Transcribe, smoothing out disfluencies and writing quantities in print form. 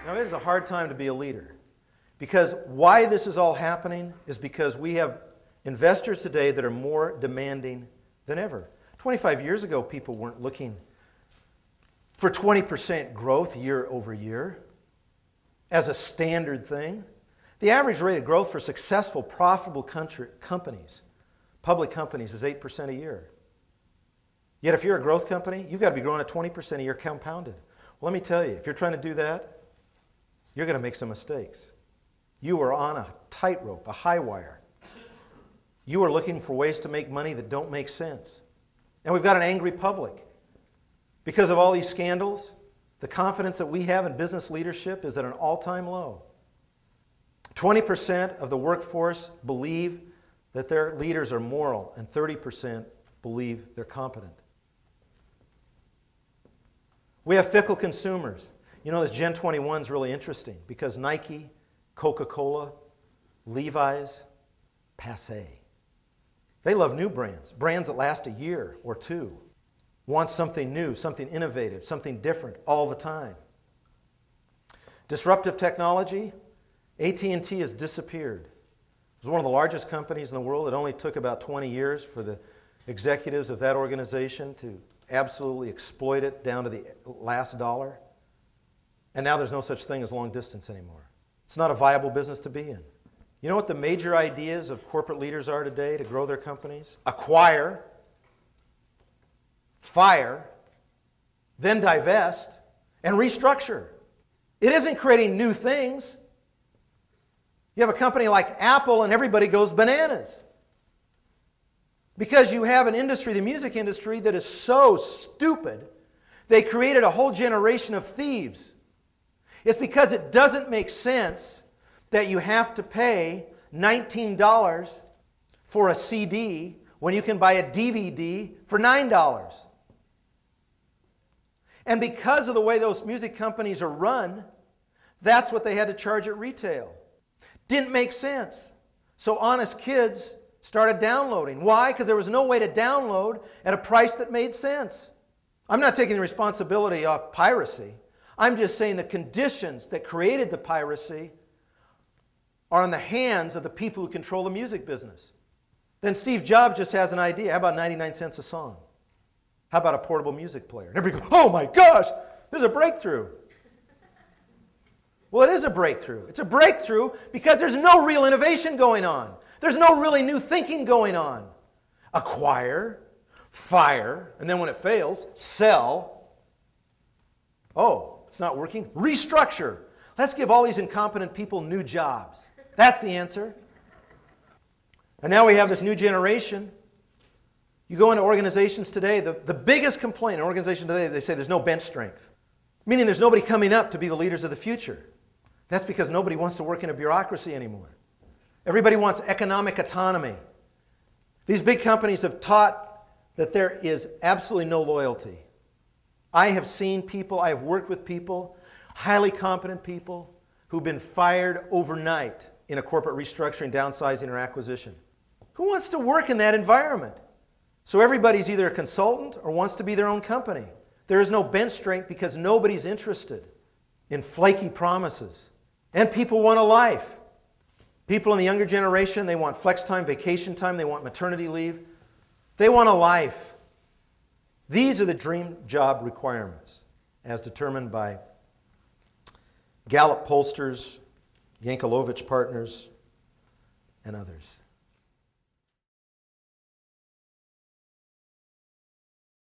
Now, it is a hard time to be a leader, because why this is all happening is because we have investors today that are more demanding than ever. 25 years ago, people weren't looking for 20% growth year over year as a standard thing. The average rate of growth for successful, profitable companies, public companies, is 8% a year. Yet if you're a growth company, you've got to be growing at 20% a year compounded. Well, let me tell you, if you're trying to do that, you're going to make some mistakes. You are on a tightrope, a high wire. You are looking for ways to make money that don't make sense. And we've got an angry public. Because of all these scandals, the confidence that we have in business leadership is at an all-time low. 20% of the workforce believe that their leaders are moral, and 30% believe they're competent. We have fickle consumers. You know, this Gen 21 is really interesting because Nike, Coca-Cola, Levi's, passé. They love new brands, brands that last a year or two, want something new, something innovative, something different all the time. Disruptive technology, AT&T has disappeared. It was one of the largest companies in the world. It only took about 20 years for the executives of that organization to absolutely exploit it down to the last dollar. And now there's no such thing as long distance anymore. It's not a viable business to be in. You know what the major ideas of corporate leaders are today to grow their companies? Acquire, fire, then divest, and restructure. It isn't creating new things. You have a company like Apple and everybody goes bananas. Because you have an industry, the music industry, that is so stupid, they created a whole generation of thieves. It's because it doesn't make sense that you have to pay $19 for a CD when you can buy a DVD for $9. And because of the way those music companies are run, that's what they had to charge at retail. Didn't make sense. So honest kids started downloading. Why? Because there was no way to download at a price that made sense. I'm not taking the responsibility off piracy. I'm just saying the conditions that created the piracy are in the hands of the people who control the music business. Then Steve Jobs just has an idea. How about 99 cents a song? How about a portable music player? And everybody goes, oh my gosh, this is a breakthrough. Well, it is a breakthrough. It's a breakthrough because there's no real innovation going on. There's no really new thinking going on. Acquire, fire, and then when it fails, sell. Oh, it's not working? Restructure. Let's give all these incompetent people new jobs. That's the answer. And now we have this new generation. You go into organizations today, the biggest complaint in organizations today, they say there's no bench strength. Meaning there's nobody coming up to be the leaders of the future. That's because nobody wants to work in a bureaucracy anymore. Everybody wants economic autonomy. These big companies have taught that there is absolutely no loyalty. I have seen people, I have worked with people, highly competent people, who've been fired overnight in a corporate restructuring, downsizing, or acquisition. Who wants to work in that environment? So everybody's either a consultant or wants to be their own company. There is no bench strength because nobody's interested in flaky promises. And people want a life. People in the younger generation, they want flex time, vacation time, they want maternity leave. They want a life. These are the dream job requirements as determined by Gallup pollsters, Yankelovich Partners, and others.